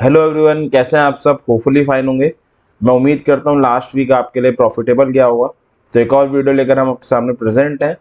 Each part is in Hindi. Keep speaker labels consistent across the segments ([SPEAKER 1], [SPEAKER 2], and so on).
[SPEAKER 1] हेलो एवरीवन, कैसे हैं आप सब। होपफुली फाइन होंगे। मैं उम्मीद करता हूँ लास्ट वीक आपके लिए प्रॉफिटेबल गया होगा। तो एक और वीडियो लेकर हम आपके सामने प्रेजेंट हैं।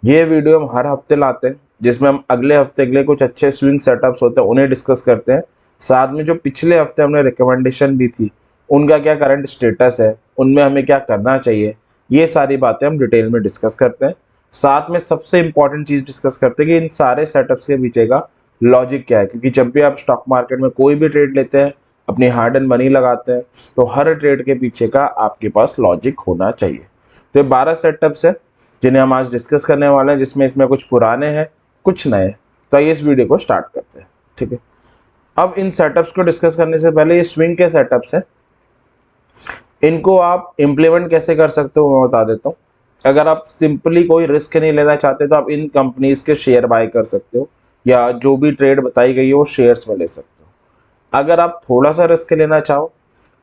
[SPEAKER 1] ये वीडियो हम हर हफ्ते लाते हैं, जिसमें हम अगले हफ्ते के लिए कुछ अच्छे स्विंग सेटअप्स होते हैं उन्हें डिस्कस करते हैं। साथ में जो पिछले हफ्ते हमने रिकमेंडेशन दी थी उनका क्या करंट स्टेटस है, उनमें हमें क्या करना चाहिए, ये सारी बातें हम डिटेल में डिस्कस करते हैं। साथ में सबसे इंपॉर्टेंट चीज़ डिस्कस करते हैं कि इन सारे सेटअप्स के पीछे का लॉजिक क्या है, क्योंकि जब भी आप स्टॉक मार्केट में कोई भी ट्रेड लेते हैं, अपनी हार्ड एंड मनी लगाते हैं, तो हर ट्रेड के पीछे का आपके पास लॉजिक होना चाहिए। तो ये 12 सेटअप्स है जिन्हें हम आज डिस्कस करने वाले हैं, जिसमें इसमें कुछ पुराने हैं कुछ नए। तो आइए इस वीडियो को स्टार्ट करते हैं। ठीक है, अब इन सेटअप्स को डिस्कस करने से पहले ये स्विंग के सेटअप्स हैं, इनको आप इम्प्लीमेंट कैसे कर सकते हो मैं बता देता हूँ। अगर आप सिंपली कोई रिस्क नहीं लेना चाहते तो आप इन कंपनीज के शेयर बाय कर सकते हो, या जो भी ट्रेड बताई गई है वो शेयर्स में ले सकते हो। अगर आप थोड़ा सा रिस्क लेना चाहो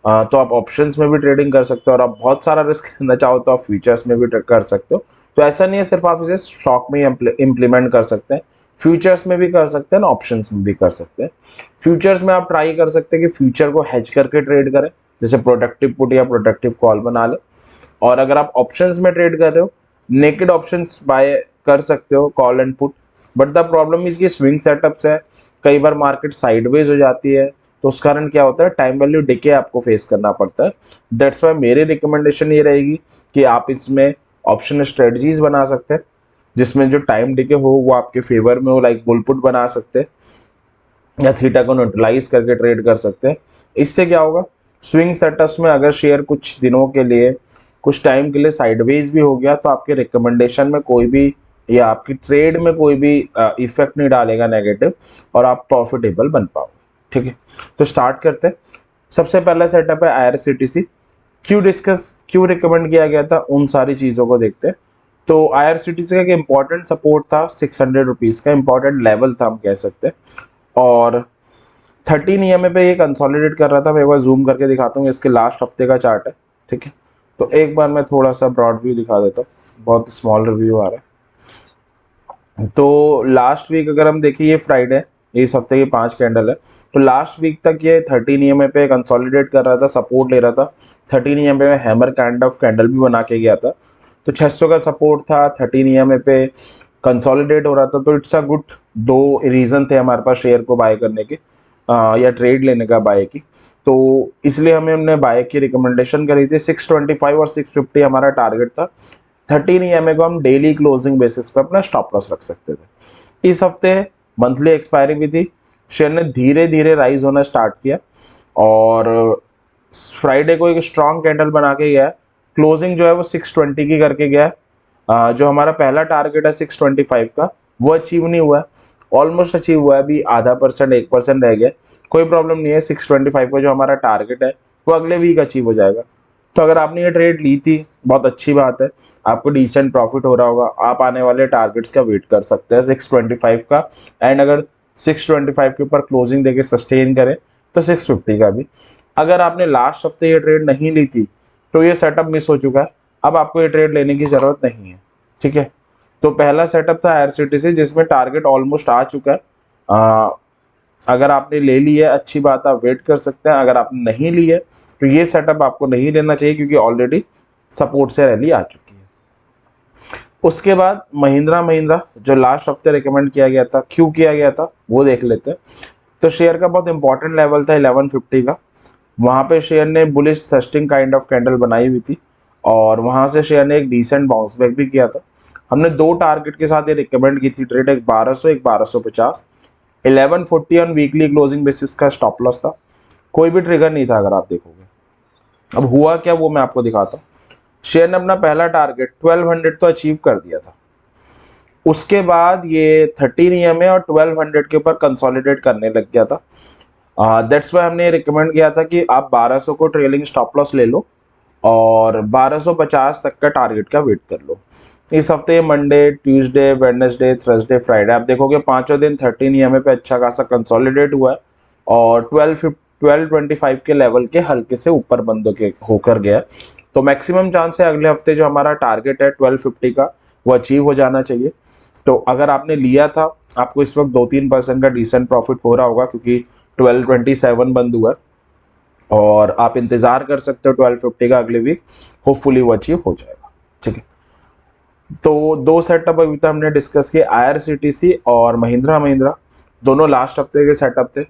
[SPEAKER 1] तो आप ऑप्शंस में भी ट्रेडिंग कर सकते हो, और आप बहुत सारा रिस्क लेना चाहो तो आप फ्यूचर्स में भी कर सकते हो। तो ऐसा नहीं है सिर्फ आप इसे स्टॉक में ही इम्प्लीमेंट कर सकते हैं, फ्यूचर्स में भी कर सकते हैं, ऑप्शंस में भी कर सकते हैं। फ्यूचर्स में आप ट्राई कर सकते हैं कि फ्यूचर को हेज करके ट्रेड करें, जैसे प्रोडक्टिव पुट या प्रोडक्टिव कॉल बना ले। और अगर आप ऑप्शंस में ट्रेड कर रहे हो, नेकेड ऑप्शंस बाय कर सकते हो, call and put. But the problem इसकी स्विंग सेटअप्स है, कई बार मार्केट साइडवेज हो जाती है, तो उस कारण क्या होता है, टाइम वैल्यू डिके आपको फेस करना पड़ता है। दैट्स वाई मेरी रिकमेंडेशन ये रहेगी कि आप इसमें ऑप्शन स्ट्रेटजीज बना सकते हैं, जिसमें जो टाइम डिके हो वो आपके फेवर में हो, लाइक बुल पुट बना सकते हैं, या थीटा को न्यूट्रलाइज करके ट्रेड कर सकते हैं। इससे क्या होगा, स्विंग सेटअप्स में अगर शेयर कुछ दिनों के लिए, कुछ टाइम के लिए साइडवेज भी हो गया, तो आपके रिकमेंडेशन में कोई भी या आपकी ट्रेड में कोई भी इफेक्ट नहीं डालेगा नेगेटिव, और आप प्रॉफिटेबल बन पाओगे। ठीक है, तो स्टार्ट करते हैं। सबसे पहला सेटअप है IRCTC। क्यों रिकमेंड किया गया था, उन सारी चीज़ों को देखते हैं। तो IRCTC का एक इंपॉर्टेंट सपोर्ट था 600 रुपीज़ का, इंपॉर्टेंट लेवल था हम कह सकते हैं। और 13 EMA पे ये कंसोलिडेट कर रहा था। मैं एक बार जूम करके दिखाता हूँ, इसके लास्ट हफ्ते का चार्ट है। ठीक है, तो एक बार मैं थोड़ा सा ब्रॉड व्यू दिखा देता हूँ, बहुत स्मॉल रिव्यू आ रहा है। तो लास्ट वीक अगर हम देखिए, ये फ्राइडे है, इस हफ्ते की 5 कैंडल है। तो लास्ट वीक तक ये 13 EMA पे कंसोलिडेट कर रहा था, सपोर्ट ले रहा था। 13 EMA में हैमर काइंड ऑफ कैंडल भी बना के गया था। तो 600 का सपोर्ट था, 13 EMA पे कंसोलिडेट हो रहा था। तो इट्स अ गुड, दो रीज़न थे हमारे पास शेयर को बाय करने के, या ट्रेड लेने का बाय की। तो इसलिए हमने बाय की रिकमेंडेशन करी थी। 625 और 650 हमारा टारगेट था। 13 EMA को हम डेली क्लोजिंग बेसिस पे अपना स्टॉप लॉस रख सकते थे। इस हफ्ते मंथली एक्सपायरी भी थी, शेयर ने धीरे धीरे राइज होना स्टार्ट किया, और फ्राइडे को एक स्ट्रॉन्ग कैंडल बना के गया है। क्लोजिंग जो है वो 620 की करके गया है। जो हमारा पहला टारगेट है 625 का, वो अचीव नहीं हुआ है। ऑलमोस्ट अचीव हुआ है, अभी आधा परसेंट 1% रह गया। कोई प्रॉब्लम नहीं है, 625 का जो हमारा टारगेट है वो अगले वीक अचीव हो जाएगा। तो अगर आपने ये ट्रेड ली थी, बहुत अच्छी बात है, आपको डिसेंट प्रॉफिट हो रहा होगा। आप आने वाले टारगेट्स का वेट कर सकते हैं 625 का, एंड अगर 625 के ऊपर क्लोजिंग देके सस्टेन करें तो 650 का भी। अगर आपने लास्ट हफ्ते ये ट्रेड नहीं ली थी तो ये सेटअप मिस हो चुका है, अब आपको ये ट्रेड लेने की ज़रूरत नहीं है। ठीक है, तो पहला सेटअप था IRCTC, जिसमें टारगेट ऑलमोस्ट आ चुका है। अगर आपने ले ली है अच्छी बात, आप वेट कर सकते हैं। अगर आपने नहीं ली है तो ये सेटअप आपको नहीं लेना चाहिए, क्योंकि ऑलरेडी सपोर्ट से रैली आ चुकी है। उसके बाद महिंद्रा जो लास्ट हफ्ते रिकमेंड किया गया था, क्यों किया गया था वो देख लेते हैं। तो शेयर का बहुत इंपॉर्टेंट लेवल था 1150 का, वहाँ पे शेयर ने bullish thrusting kind of candle बनाई हुई थी, और वहाँ से शेयर ने एक डिसेंट बाउंस बैक भी किया था। हमने दो टारगेट के साथ ये रिकमेंड की थी ट्रेड, एक 1200, एक 1250। 1140 ऑन वीकली क्लोजिंग बेसिस का स्टॉप लॉस था, कोई भी ट्रिगर नहीं था अगर आप देखोगे। अब हुआ क्या वो मैं आपको दिखाता हूँ। शेयर ने अपना पहला टारगेट 1200 तो अचीव कर दिया था। उसके बाद ये 13 EMA और 1200 के ऊपर कंसोलिडेट करने लग गया था। दैट्स वाई हमने रिकमेंड किया था कि आप 1200 को ट्रेलिंग स्टॉप लॉस ले लो, और 1250 तक का टारगेट का वेट कर लो। इस हफ्ते Monday, Tuesday, Wednesday, Thursday, Friday, आप देखोगे पांचों दिन 13 EMA पे अच्छा खासा कंसोलिडेट हुआ है, और 1225 के लेवल के हल्के से ऊपर बंद होकर गया है। तो मैक्सिमम चांस है अगले हफ्ते जो हमारा टारगेट है 1250 का, वो अचीव हो जाना चाहिए। तो अगर आपने लिया था, आपको इस वक्त 2-3% का डिसेंट प्रॉफिट हो रहा होगा, क्योंकि 1227 बंद हुआ है और आप इंतज़ार कर सकते हो 1250 का अगले वीक, होपफुली वो अचीव हो जाएगा। ठीक है, तो दो सेटअप अभी तक हमने डिस्कस किए, IRCTC और महिंद्रा महिंद्रा, दोनों लास्ट हफ्ते के सेटअप थे,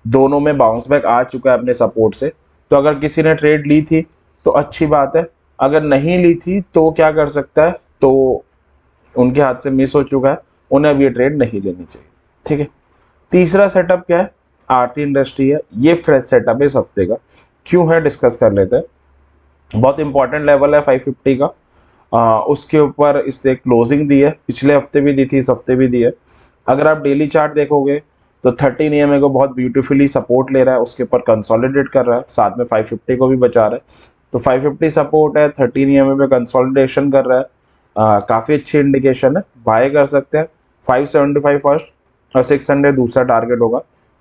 [SPEAKER 1] दोनों में बाउंस बैक आ चुका है अपने सपोर्ट से। तो अगर किसी ने ट्रेड ली थी तो अच्छी बात है, अगर नहीं ली थी तो क्या कर सकता है, तो उनके हाथ से मिस हो चुका है, उन्हें अब ये ट्रेड नहीं लेनी चाहिए। ठीक है, तीसरा सेटअप क्या है, आरती इंडस्ट्री है, ये फ्रेश सेटअप है इस हफ्ते का, क्यों है डिस्कस कर लेते हैं। बहुत इंपॉर्टेंट लेवल है 550 का, उसके ऊपर इसने क्लोजिंग दी है, पिछले हफ्ते भी दी थी, इस हफ्ते भी दी है। अगर आप डेली चार्ट देखोगे तो 13 EMA को बहुत ब्यूटीफुली सपोर्ट ले रहा है, उसके ऊपर कंसोलिडेट कर रहा है, साथ में 550 को भी बचा रहा है। तो 550 सपोर्ट है, 13 EMA पे कंसोलिडेशन कर रहा है, काफ़ी अच्छी इंडिकेशन है, बाय कर सकते हैं। 575 फर्स्ट और 600 दूसरा टारगेट होगा,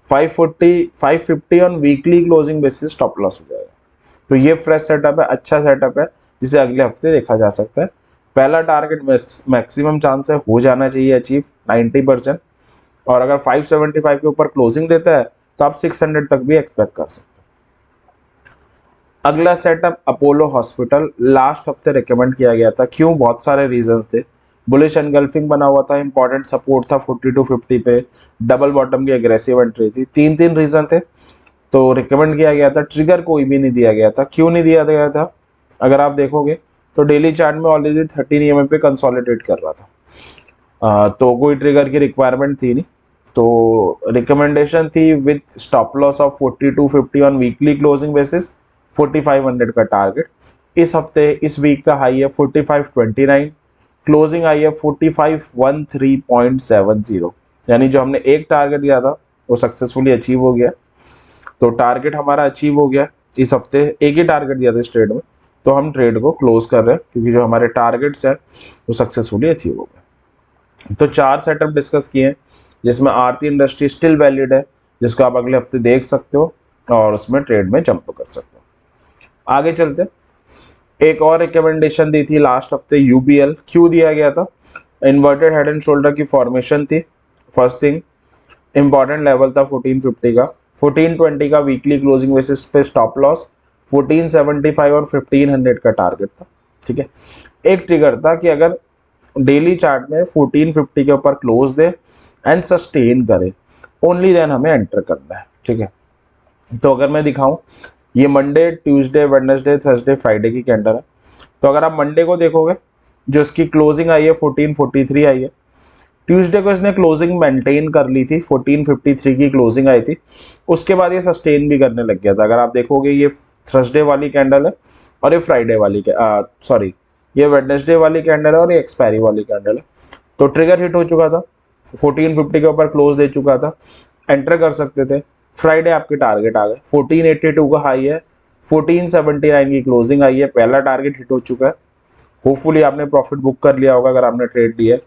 [SPEAKER 1] 550 on weekly closing basis stop loss हो जाएगा। तो ये फ्रेश सेटअप है, अच्छा सेटअप है, जिसे अगले हफ्ते देखा जा सकता है। पहला टारगेट मैक्सिमम चांस है हो जाना चाहिए अचीव 90%, और अगर 575 के ऊपर क्लोजिंग देता है तो आप 600 तक भी एक्सपेक्ट कर सकते हैं। अगला सेटअप अपोलो हॉस्पिटल, लास्ट हफ्ते रिकमेंड किया गया था, क्यों, बहुत सारे रीजंस थे। बुलिश एनगल्फिंग बना हुआ था, इंपॉर्टेंट सपोर्ट था 4250 पे, डबल बॉटम की एग्रेसिव एंट्री थी, तीन रीजन थे, तो रिकमेंड किया गया था। ट्रिगर कोई भी नहीं दिया गया था, क्यों नहीं दिया गया था, अगर आप देखोगे तो डेली चार्ट में ऑलरेडी 13 EMA पे कंसोलिडेट कर रहा था, तो कोई ट्रिगर की रिक्वायरमेंट थी नहीं, तो रिकमेंडेशन थी with stop loss of 4250 on weekly closing basis, 4500 का टारगेट। इस हफ्ते इस वीक का हाई है 4529, क्लोजिंग आई है 4513.70, यानी जो हमने एक टारगेट दिया था वो सक्सेसफुली अचीव हो गया। तो टारगेट हमारा अचीव हो गया, इस हफ्ते एक ही टारगेट दिया था इस ट्रेड में, तो हम ट्रेड को क्लोज कर रहे हैं क्योंकि जो हमारे टारगेट्स हैं वो सक्सेसफुली अचीव हो गए। तो 4 सेटअप डिस्कस किए हैं, जिसमें आरती इंडस्ट्री स्टिल वैलिड है, जिसको आप अगले हफ्ते देख सकते हो और उसमें ट्रेड में जंप कर सकते हो। आगे चलते, एक और रिकमेंडेशन दी थी लास्ट हफ्ते, यूबीएल, क्यों दिया गया था, इन्वर्टेड हेड एंड शोल्डर की फॉर्मेशन थी, फर्स्ट थिंग, इंपॉर्टेंट लेवल था 1450 का, 1420 का वीकली क्लोजिंग बेसिस पे स्टॉप लॉस, 1475 और 1500 का टारगेट था। ठीक है, एक ट्रिगर था कि अगर डेली चार्ट में 1450 के ऊपर क्लोज दे एंड सस्टेन करे, ओनली देन हमें एंटर करना है। ठीक है, तो अगर मैं दिखाऊं, ये Monday, Tuesday, Wednesday, Thursday, Friday की कैंडल है। तो अगर आप मंडे को देखोगे, जो इसकी क्लोजिंग आई है 1443 आई है, ट्यूसडे को इसने क्लोजिंग मेंटेन कर ली थी, 1453 की क्लोजिंग आई थी, उसके बाद ये सस्टेन भी करने लग गया था। अगर आप देखोगे, ये थर्सडे वाली कैंडल है और ये फ्राइडे वाली सॉरी ये वेडनेसडे वाली कैंडल है और ये एक्सपायरी वाली कैंडल है। तो ट्रिगर हिट हो चुका था, 1450 के ऊपर क्लोज दे चुका था, एंटर कर सकते थे। फ्राइडे आपके टारगेट आ गए, 1482 का हाई है, 1479 की क्लोजिंग आई है, पहला टारगेट हिट हो चुका है। होपफुली आपने प्रॉफिट बुक कर लिया होगा अगर आपने ट्रेड लिया है,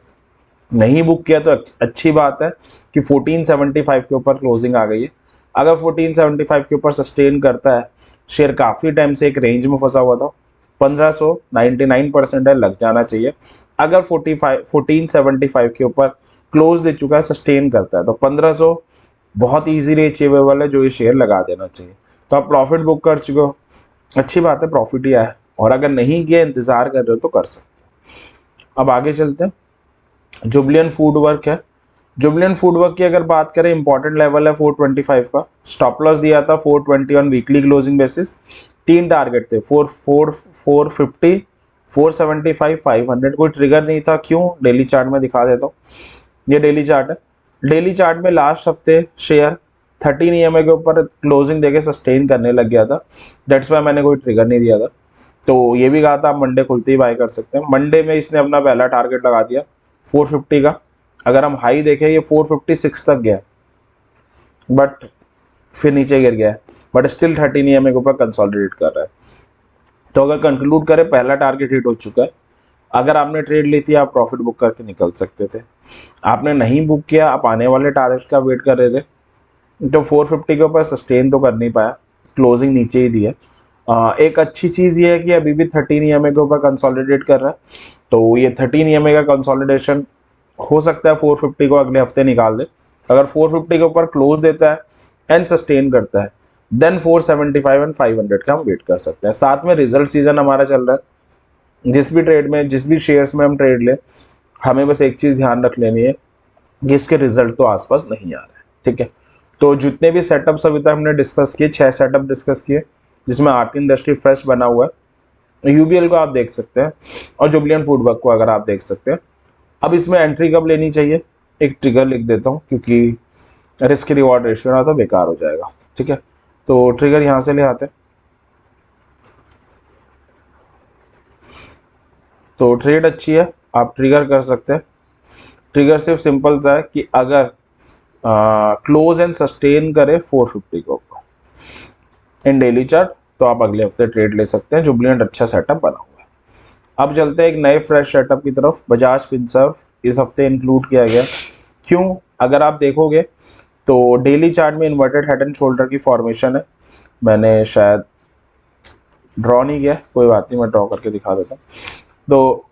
[SPEAKER 1] नहीं बुक किया तो अच्छी बात है कि 1475 के ऊपर क्लोजिंग आ गई है। अगर 1475 के ऊपर सस्टेन करता है, शेयर काफ़ी टाइम से एक रेंज में फंसा हुआ था, 1599% है, लग जाना चाहिए। अगर 1475 के ऊपर क्लोज दे चुका है, सस्टेन करता है, तो 1500 बहुत इजीली अचीवेबल है, जो ये शेयर लगा देना चाहिए। तो आप प्रॉफिट बुक कर चुके हो, अच्छी बात है, प्रॉफिट ही आया, और अगर नहीं किया, इंतजार कर रहे हो तो कर सकते हो। अब आगे चलते हैं, जुबलियन फूडवर्क है। जुबलियन फूडवर्क की अगर बात करें, इंपॉर्टेंट लेवल है 425 का, स्टॉप लॉस दिया था 420 on weekly closing basis, 3 target थे, 450, 475, 500, कोई ट्रिगर नहीं था, क्यों, डेली चार्ट में दिखा देता हूँ। ये डेली चार्ट है, डेली चार्ट में लास्ट हफ्ते शेयर 13 EMA के ऊपर क्लोजिंग देके सस्टेन करने लग गया था, दैट्स वाई मैंने कोई ट्रिगर नहीं दिया था। तो ये भी कहा था आप मंडे खुलते ही बाय कर सकते हैं। मंडे में इसने अपना पहला टारगेट लगा दिया 450 का, अगर हम हाई देखें ये 456 तक गया, बट फिर नीचे गिर गया है, बट स्टिल 13 EMA के ऊपर कंसोलिडेट कर रहा है। तो अगर कंक्लूड करें, पहला टारगेट हिट हो चुका है, अगर आपने ट्रेड ली थी आप प्रॉफिट बुक करके निकल सकते थे, आपने नहीं बुक किया, आप आने वाले टारगेट का वेट कर रहे थे, तो 450 के ऊपर सस्टेन तो कर नहीं पाया, क्लोजिंग नीचे ही दी है। एक अच्छी चीज़ ये है कि अभी भी 13 EMA के ऊपर कंसोलिडेट कर रहा है, तो ये 13 EMA का कंसोलिडेशन हो सकता है 450 को अगले हफ्ते निकाल दे। अगर 450 के ऊपर क्लोज देता है एंड सस्टेन करता है, देन 475 एंड 500 का हम वेट कर सकते हैं। साथ में रिजल्ट सीजन हमारा चल रहा है, जिस भी ट्रेड में, जिस भी शेयर्स में हम ट्रेड लें, हमें बस एक चीज़ ध्यान रख लेनी है कि इसके रिजल्ट तो आसपास नहीं आ रहे हैं, ठीक है। तो जितने भी सेटअप्स अभी तक हमने डिस्कस किए, 6 सेटअप डिस्कस किए, जिसमें आरती इंडस्ट्री फ्रेश बना हुआ है, यूबीएल को आप देख सकते हैं और जुबलियन फूडवर्क को अगर आप देख सकते हैं। अब इसमें एंट्री कब लेनी चाहिए, एक ट्रिगर लिख देता हूँ, क्योंकि रिस्क रिवॉर्ड रेशियो ना तो बेकार हो जाएगा, ठीक है। तो ट्रिगर यहाँ से ले आते हैं। तो ट्रेड अच्छी है, आप ट्रिगर कर सकते हैं। ट्रिगर सिर्फ सिंपल सा है कि अगर क्लोज एंड सस्टेन करे 450 के ऊपर इन डेली चार्ट, तो आप अगले हफ्ते ट्रेड ले सकते हैं। जुबलियंट अच्छा सेटअप बना हुआ है। अब चलते हैं एक नए फ्रेश सेटअप की तरफ। बजाज फिनसर्व इस हफ्ते इंक्लूड किया गया। क्यों? अगर आप देखोगे तो डेली चार्ट में इन्वर्टेड हेड एंड शोल्डर की फॉर्मेशन है। मैंने शायद ड्रॉ नहीं किया, कोई बात नहीं, मैं ड्रॉ करके दिखा देता हूँ। तो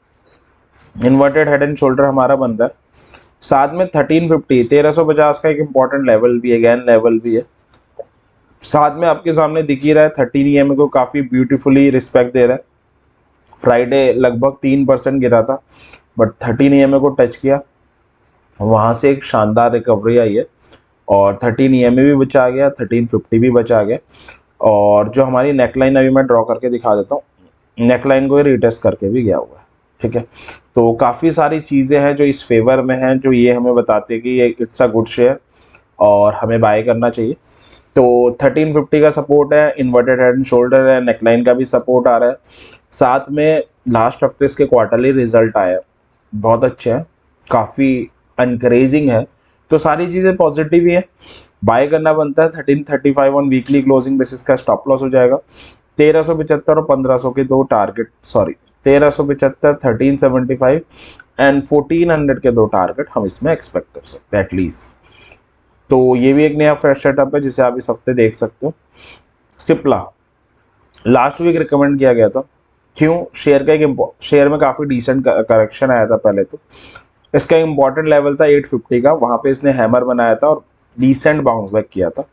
[SPEAKER 1] इन्वर्टेड हेड एंड शोल्डर हमारा बन रहा है, साथ में 1350 1350 का एक इंपॉर्टेंट लेवल भी है, गैन लेवल भी है। साथ में आपके सामने दिख ही रहा है 13 EMA को काफ़ी ब्यूटीफुली रिस्पेक्ट दे रहा है। फ्राइडे लगभग 3% गिरा था, बट 13 EMA को टच किया, वहाँ से एक शानदार रिकवरी आई है और 13 EMA भी बचा गया, 1350 भी बचा गया। और जो हमारी नेकलाइन अभी मैं ड्रॉ करके दिखा देता हूँ, नेकलाइन को रिटेस्ट करके भी गया हुआ है, ठीक है। तो काफ़ी सारी चीज़ें हैं जो इस फेवर में हैं, जो ये हमें बताती है कि ये इट्स अ गुड शेयर और हमें बाय करना चाहिए। तो 1350 का सपोर्ट है, इन्वर्टेड हेड एंड शोल्डर है, नेकलाइन का भी सपोर्ट आ रहा है। साथ में लास्ट हफ्ते इसके क्वार्टरली रिजल्ट आए बहुत अच्छे हैं, काफ़ी एनकरेजिंग है। तो सारी चीज़ें पॉजिटिव ही है, बाय करना बनता है। 1335 ऑन वीकली क्लोजिंग बेसिस का स्टॉप लॉस हो जाएगा। 1375 और 1500 के दो टारगेट, 1375, 1375 एंड 1400 के दो टारगेट हम इसमें एक्सपेक्ट कर सकते हैं एटलीस्ट। तो ये भी एक नया फ्रेश सेटअप है जिसे आप इस हफ्ते देख सकते हो। सिप्ला लास्ट वीक रिकमेंड किया गया था। क्यों? शेयर का एक शेयर में काफ़ी डिसेंट करेक्शन आया था पहले, तो इसका इम्पॉर्टेंट लेवल था 850 का, वहाँ पे इसने हैमर बनाया था और डिसेंट बाउंस बैक किया था।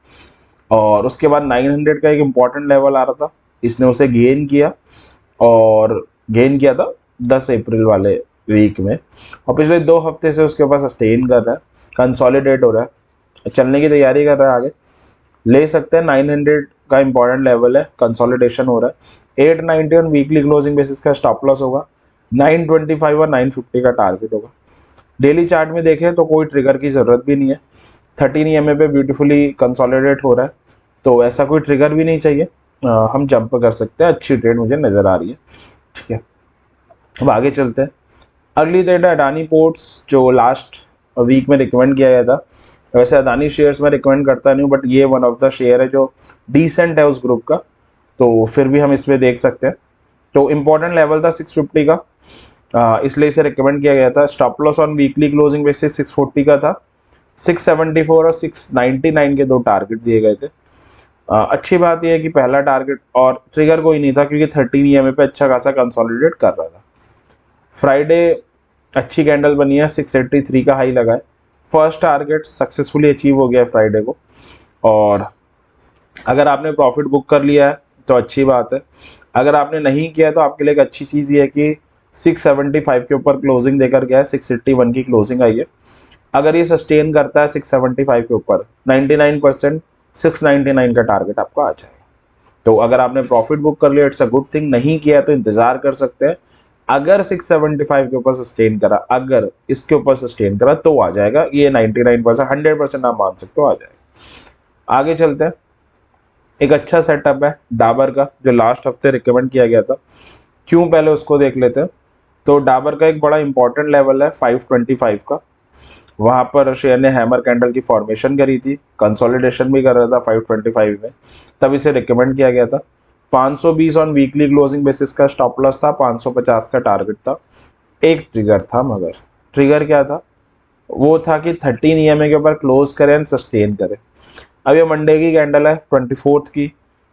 [SPEAKER 1] और उसके बाद 900 का एक इम्पॉर्टेंट लेवल आ रहा था, इसने उसे गेन किया और गेन किया था 10 अप्रैल वाले वीक में, और पिछले 2 हफ्ते से उसके पास सस्टेन कर रहा है, कंसोलिडेट हो रहा है, चलने की तैयारी कर रहा है, आगे ले सकते हैं। 900 का इंपॉर्टेंट लेवल है, कंसोलिडेशन हो रहा है। 890 ऑन वीकली क्लोजिंग बेसिस का स्टॉप लॉस होगा, 925 और 950 का टारगेट होगा। डेली चार्ट में देखें तो कोई ट्रिगर की ज़रूरत भी नहीं है, 13 EMA पे ब्यूटीफुली कंसोलिडेट हो रहा है, तो ऐसा कोई ट्रिगर भी नहीं चाहिए, हम जंप कर सकते हैं। अच्छी ट्रेड मुझे नज़र आ रही है, ठीक है। अब आगे चलते हैं। अगली ट्रेड है अडानी पोर्ट्स, जो लास्ट वीक में रिकमेंड किया गया था। वैसे अदानी शेयर्स में रिकमेंड करता नहीं हूँ, बट ये वन ऑफ द शेयर है जो डिसेंट है उस ग्रुप का, तो फिर भी हम इसमें देख सकते हैं। तो इम्पोर्टेंट लेवल था 650 का, इसलिए इसे रिकमेंड किया गया था। Stop loss on weekly closing basis 640 का था। 674 और 699 के दो टारगेट दिए गए थे। अच्छी बात यह है कि पहला टारगेट और ट्रिगर कोई नहीं था, क्योंकि 13 EMA पे अच्छा खासा कंसोलिडेट कर रहा था। फ्राइडे अच्छी कैंडल बनी है, 683 का हाई लगा है। फर्स्ट टारगेट सक्सेसफुली अचीव हो गया है फ्राइडे को, और अगर आपने प्रॉफिट बुक कर लिया है तो अच्छी बात है। अगर आपने नहीं किया तो आपके लिए एक अच्छी चीज़ ये है कि 675 के ऊपर क्लोजिंग देकर गया है, 681 की क्लोजिंग आई है। अगर ये सस्टेन करता है 675 के ऊपर, 99% 699 का टारगेट आपका आ जाएगा। तो अगर आपने प्रॉफिट बुक कर लिया, इट्स अ गुड थिंग। नहीं किया तो इंतजार कर सकते हैं। अगर 675 के ऊपर सस्टेन करा, अगर इसके ऊपर सस्टेन करा तो आ जाएगा। ये 99%, 100% आप मान सकते हो आ जाएगा। आगे चलते हैं। एक अच्छा सेटअप है डाबर का, जो लास्ट हफ्ते रिकमेंड किया गया था। क्यों, पहले उसको देख लेते हैं। तो डाबर का एक बड़ा इंपॉर्टेंट लेवल है 525 का, वहाँ पर शेयर ने हैमर कैंडल की फॉर्मेशन करी थी, कंसोलिडेशन भी कर रहा था 525 में, तब इसे रिकमेंड किया गया था। 520 ऑन वीकली क्लोजिंग बेसिस का स्टॉप लॉस था, 550 का टारगेट था। एक ट्रिगर था, मगर ट्रिगर क्या था? वो था कि 13 EMA के ऊपर क्लोज करें एंड सस्टेन करें। अब ये मंडे की कैंडल है 24 की,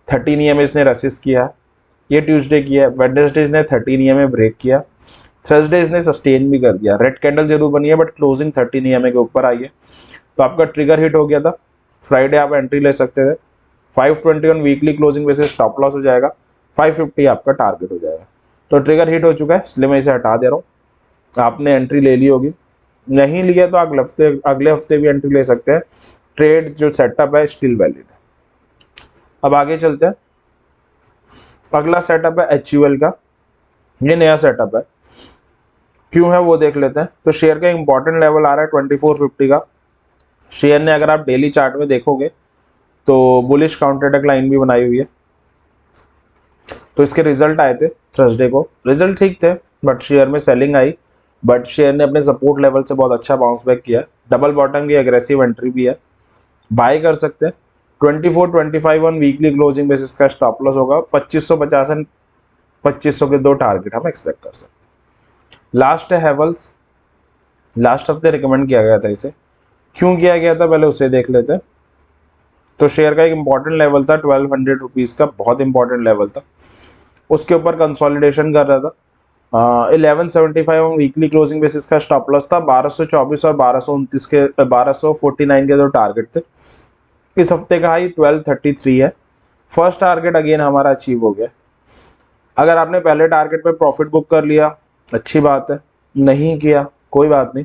[SPEAKER 1] 13 EMA इसने रसिस्ट किया। ये ट्यूसडे की है, वेडनेसडे इसने 13 EMA ब्रेक किया, थर्सडे इसने सस्टेन भी कर दिया। रेड कैंडल जरूर बनी है, बट क्लोजिंग 13 EMA के ऊपर आई है, तो आपका ट्रिगर हिट हो गया था फ्राइडे आप एंट्री ले सकते थे। 521 weekly closing basis stop loss हो जाएगा, 550 आपका टारगेट हो जाएगा। तो ट्रिगर हिट हो चुका है, इसलिए मैं इसे हटा दे रहा हूँ। आपने एंट्री ले ली होगी, नहीं लिया तो अगले हफ्ते भी एंट्री ले सकते हैं। ट्रेड जो सेटअप है स्टिल वैलिड है। अब आगे चलते हैं। अगला सेटअप है HUL का, ये नया सेटअप है, क्यों है वो देख लेते हैं। तो शेयर का इंपॉर्टेंट लेवल आ रहा है 2450 का। शेयर ने अगर आप डेली चार्ट में देखोगे तो बुलिश काउंटर अटैक लाइन भी बनाई हुई है। तो इसके रिजल्ट आए थे थर्सडे को, रिजल्ट ठीक थे, बट शेयर में सेलिंग आई, बट शेयर ने अपने सपोर्ट लेवल से बहुत अच्छा बाउंस बैक किया। डबल बॉटम की एग्रेसिव एंट्री भी है, बाय कर सकते हैं। 2425 ऑन वीकली क्लोजिंग बेसिस का स्टॉप लॉस होगा। 2550 एंड 2500 के 2 टारगेट हम एक्सपेक्ट कर सकते हैं। लास्ट है हैवल्स, लास्ट हफ्ते रिकमेंड किया गया था इसे, क्यों किया गया था पहले उसे देख लेते हैं। तो शेयर का एक इंपॉर्टेंट लेवल था 1200 रुपीज़ का, बहुत इंपॉर्टेंट लेवल था, उसके ऊपर कंसोलिडेशन कर रहा था। 1175 वीकली क्लोजिंग बेसिस का स्टॉप लॉस था। 1224 और 1229 के 1249 के 2 टारगेट थे। इस हफ्ते का हाई 1233 है। फर्स्ट टारगेट अगेन हमारा अचीव हो गया। अगर आपने पहले टारगेट पे प्रॉफिट बुक कर लिया अच्छी बात है, नहीं किया कोई बात नहीं।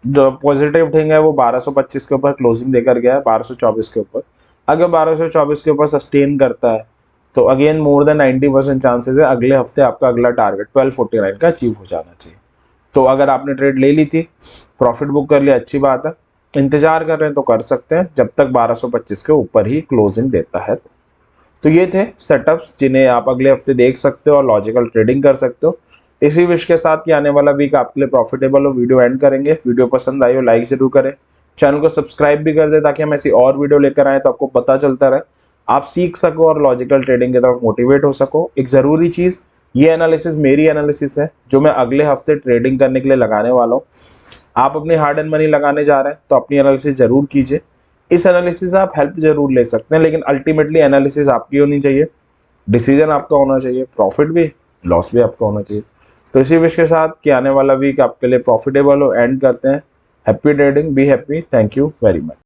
[SPEAKER 1] जो पॉजिटिव थिंग है वो 1225 के ऊपर क्लोजिंग देकर गया है, 1224 के ऊपर। अगर 1224 के ऊपर सस्टेन करता है तो अगेन मोर देन 90% चांसेस है अगले हफ्ते आपका अगला टारगेट 1249 का अचीव हो जाना चाहिए। तो अगर आपने ट्रेड ले ली थी, प्रॉफिट बुक कर लिया, अच्छी बात है। इंतजार कर रहे हैं तो कर सकते हैं जब तक 1225 के ऊपर ही क्लोजिंग देता है। तो ये थे सेटअप्स जिन्हें आप अगले हफ्ते देख सकते हो और लॉजिकल ट्रेडिंग कर सकते हो। इसी विश के साथ कि आने वाला वीक आपके लिए प्रॉफिटेबल हो, वीडियो एंड करेंगे। वीडियो पसंद आई हो लाइक जरूर करें, चैनल को सब्सक्राइब भी कर दे ताकि हम ऐसी और वीडियो लेकर आए तो आपको पता चलता रहे, आप सीख सको और लॉजिकल ट्रेडिंग की तरफ मोटिवेट हो सको। एक ज़रूरी चीज़, ये एनालिसिस मेरी एनालिसिस है जो मैं अगले हफ्ते ट्रेडिंग करने के लिए लगाने वाला हूँ। आप अपनी हार्ड एंड मनी लगाने जा रहे हैं तो अपनी एनालिसिस ज़रूर कीजिए। इस एनालिसिस से आप हेल्प जरूर ले सकते हैं, लेकिन अल्टीमेटली एनालिसिस आपकी होनी चाहिए, डिसीजन आपका होना चाहिए, प्रॉफिट भी लॉस भी आपका होना चाहिए। तो इसी विश के साथ कि आने वाला वीक आपके लिए प्रॉफिटेबल हो, एंड करते हैं। Happy trading, be happy, thank you very much.